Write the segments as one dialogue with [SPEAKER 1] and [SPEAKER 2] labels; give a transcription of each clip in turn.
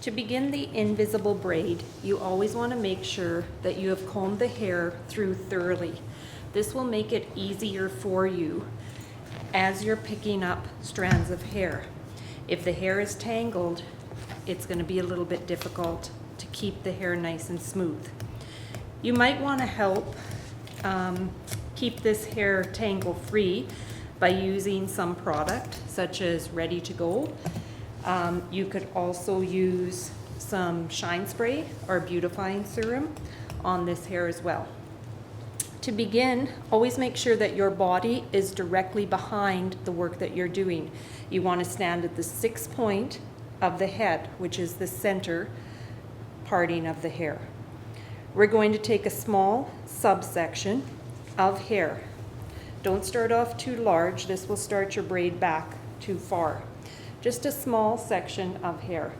[SPEAKER 1] To begin the invisible braid, you always want to make sure that you have combed the hair through thoroughly. This will make it easier for you as you're picking up strands of hair. If the hair is tangled, it's going to be a little bit difficult to keep the hair nice and smooth. You might want to help keep this hair tangle free by using some product such as Ready to Go. You could also use some shine spray or beautifying serum on this hair as well. To begin, always make sure that your body is directly behind the work that you're doing. You want to stand at the 6th point of the head, which is the center parting of the hair. We're going to take a small subsection of hair. Don't start off too large. This will start your braid back too far. Just a small section of hair.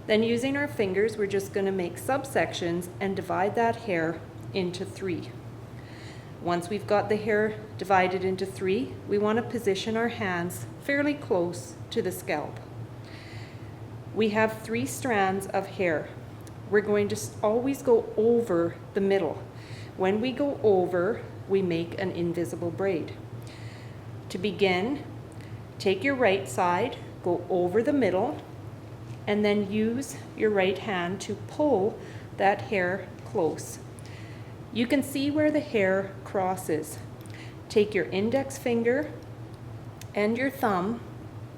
[SPEAKER 1] Then using our fingers, we're just going to make subsections and divide that hair into 3. Once we've got the hair divided into 3, we want to position our hands fairly close to the scalp. We have 3 strands of hair. We're going to always go over the middle. When we go over, we make an invisible braid. To begin, take your right side, go over the middle, and then use your right hand to pull that hair close. You can see where the hair crosses. Take your index finger and your thumb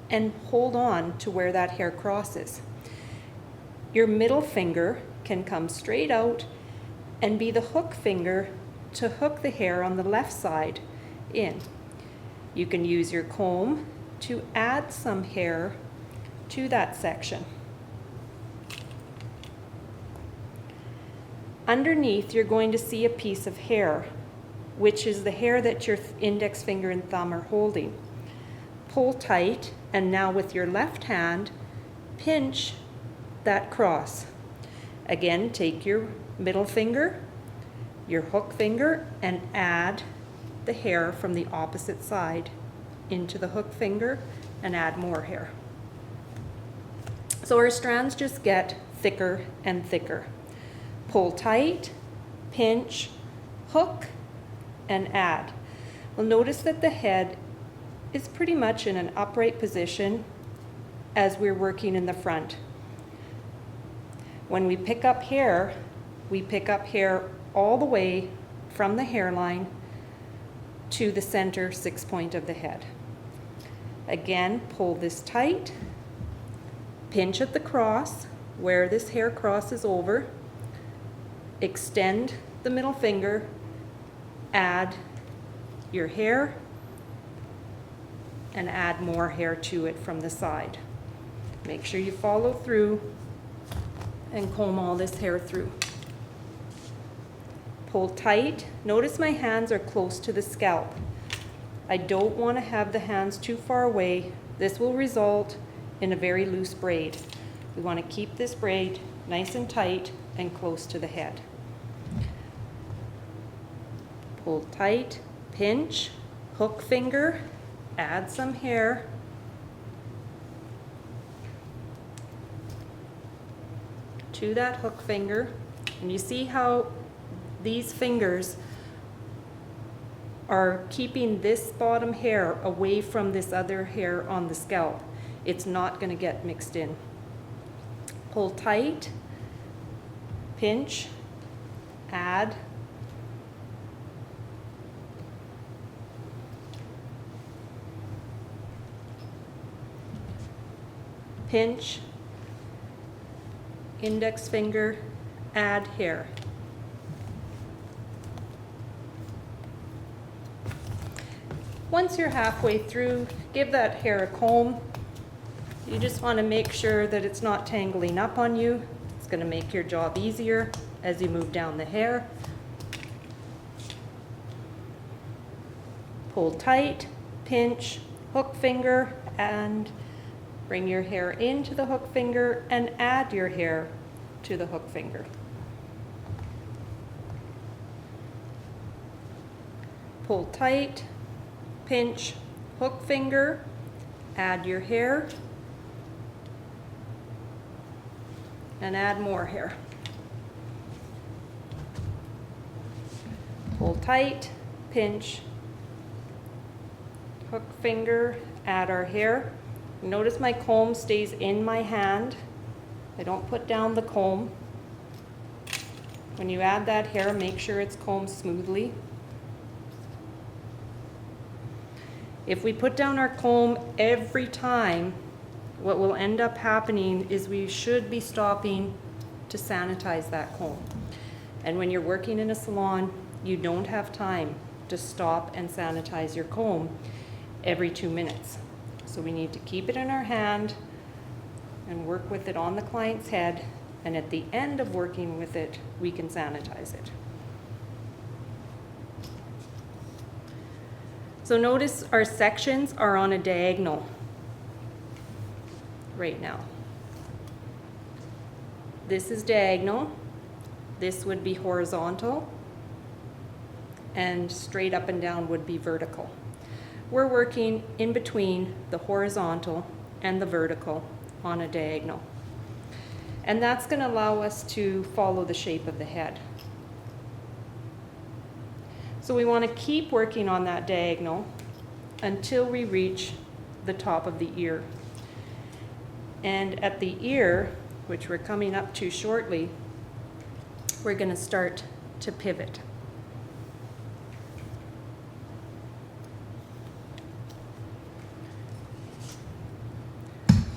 [SPEAKER 1] and hold on to where that hair crosses. Your middle finger can come straight out and be the hook finger to hook the hair on the left side in. You can use your comb to add some hair to that section. Underneath, you're going to see a piece of hair, which is the hair that your index finger and thumb are holding. Pull tight, and now with your left hand, pinch that cross. Again, take your middle finger, your hook finger, and add the hair from the opposite side into the hook finger and add more hair. So our strands just get thicker and thicker. Pull tight, pinch, hook, and add. Well, notice that the head is pretty much in an upright position as we're working in the front. When we pick up hair all the way from the hairline to the center 6th point of the head. Again, pull this tight, pinch at the cross where this hair crosses over, extend the middle finger, add your hair, and add more hair to it from the side. Make sure you follow through and comb all this hair through. Pull tight. Notice my hands are close to the scalp. I don't want to have the hands too far away. This will result in a very loose braid. We want to keep this braid nice and tight and close to the head. Pull tight, pinch, hook finger, add some hair, to that hook finger, and you see how these fingers are keeping this bottom hair away from this other hair on the scalp. It's not going to get mixed in. Pull tight, pinch, add, pinch, index finger, add hair. Once you're halfway through, give that hair a comb. You just want to make sure that it's not tangling up on you. It's going to make your job easier as you move down the hair. Pull tight, pinch, hook finger, and bring your hair into the hook finger and add your hair to the hook finger. Pull tight, pinch, hook finger, add your hair, and add more hair. Pull tight, pinch, hook finger, add our hair. Notice my comb stays in my hand. I don't put down the comb. When you add that hair, make sure it's combed smoothly. If we put down our comb every time, what will end up happening is we should be stopping to sanitize that comb. And when you're working in a salon, you don't have time to stop and sanitize your comb every 2 minutes. So we need to keep it in our hand and work with it on the client's head. And at the end of working with it, we can sanitize it. So notice our sections are on a diagonal right now. This is diagonal, this would be horizontal, and straight up and down would be vertical. We're working in between the horizontal and the vertical on a diagonal. And that's going to allow us to follow the shape of the head. So we want to keep working on that diagonal until we reach the top of the ear. And at the ear, which we're coming up to shortly, we're going to start to pivot.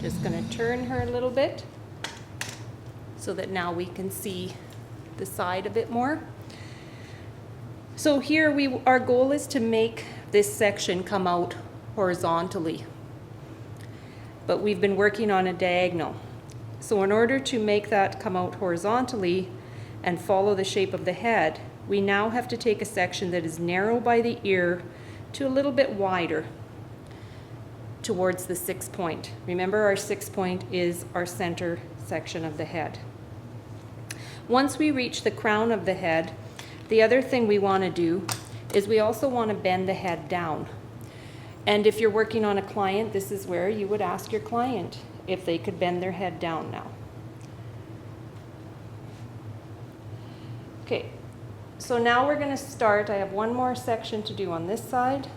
[SPEAKER 1] Just going to turn her a little bit so that now we can see the side a bit more. So here our goal is to make this section come out horizontally, but we've been working on a diagonal. So in order to make that come out horizontally and follow the shape of the head, we now have to take a section that is narrow by the ear to a little bit wider towards the 6 point. Remember, our 6 point is our center section of the head. Once we reach the crown of the head, the other thing we want to do is we also want to bend the head down. And if you're working on a client, this is where you would ask your client if they could bend their head down now. Okay, so now we're going to start. I have one more section to do on this side.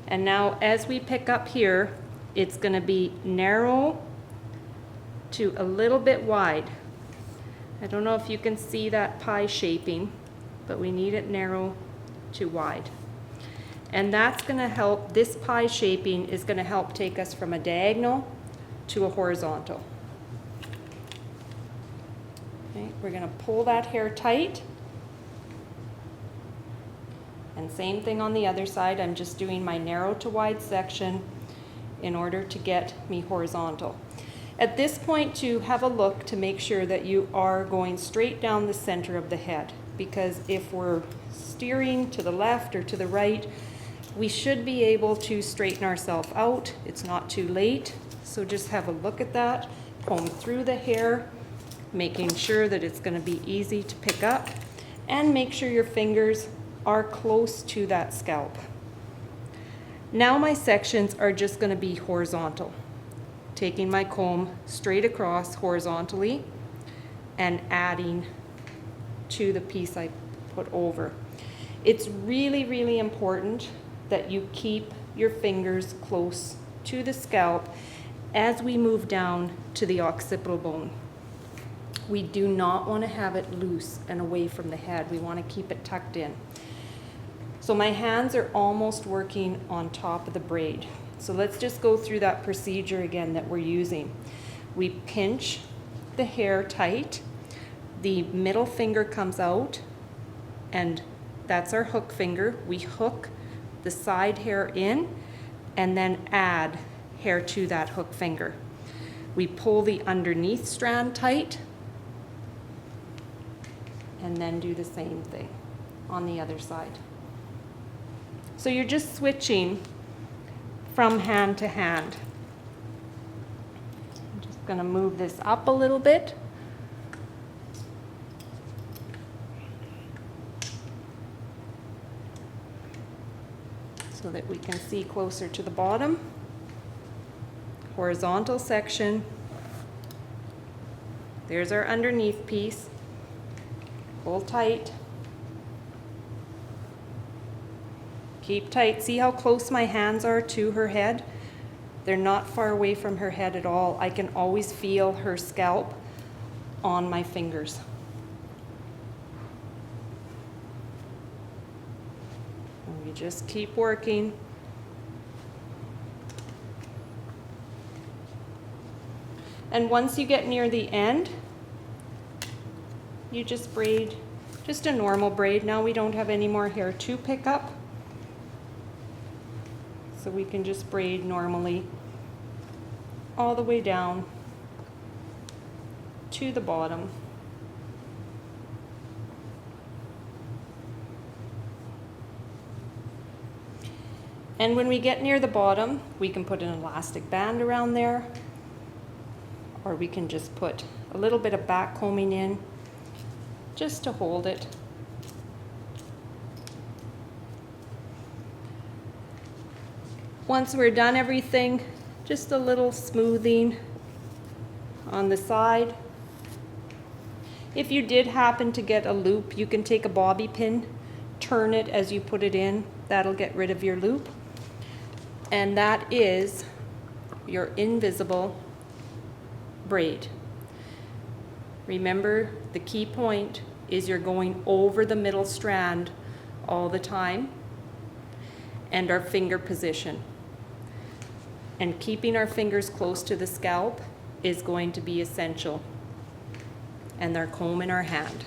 [SPEAKER 1] And now as we pick up here, it's going to be narrow to a little bit wide. I don't know if you can see that pie shaping, but we need it narrow to wide. And that's going to help, this pie shaping is going to help take us from a diagonal to a horizontal. Okay, we're going to pull that hair tight. And same thing on the other side. I'm just doing my narrow to wide section in order to get me horizontal. At this point, to have a look to make sure that you are going straight down the center of the head, because if we're steering to the left or to the right, we should be able to straighten ourselves out. It's not too late, so just have a look at that, comb through the hair, making sure that it's going to be easy to pick up, and make sure your fingers are close to that scalp. Now my sections are just going to be horizontal. Taking my comb straight across horizontally and adding to the piece I put over. It's really, really important that you keep your fingers close to the scalp as we move down to the occipital bone. We do not want to have it loose and away from the head. We want to keep it tucked in. So my hands are almost working on top of the braid. So let's just go through that procedure again that we're using. We pinch the hair tight, the middle finger comes out, and that's our hook finger. We hook the side hair in and then add hair to that hook finger. We pull the underneath strand tight and then do the same thing on the other side. So you're just switching from hand to hand. I'm just going to move this up a little bit. So that we can see closer to the bottom. horizontal section. There's our underneath piece. Pull tight. Keep tight. See how close my hands are to her head? They're not far away from her head at all. I can always feel her scalp on my fingers. And we just keep working. And once you get near the end, you just braid, just a normal braid. Now we don't have any more hair to pick up. So we can just braid normally all the way down to the bottom. And when we get near the bottom, we can put an elastic band around there, or we can just put a little bit of back combing in just to hold it. Once we're done everything, just a little smoothing on the side. If you did happen to get a loop, you can take a bobby pin, turn it as you put it in. That'll get rid of your loop. And that is your invisible braid. Remember, the key point is you're going over the middle strand all the time, and our finger position. And keeping our fingers close to the scalp is going to be essential. And our comb in our hand.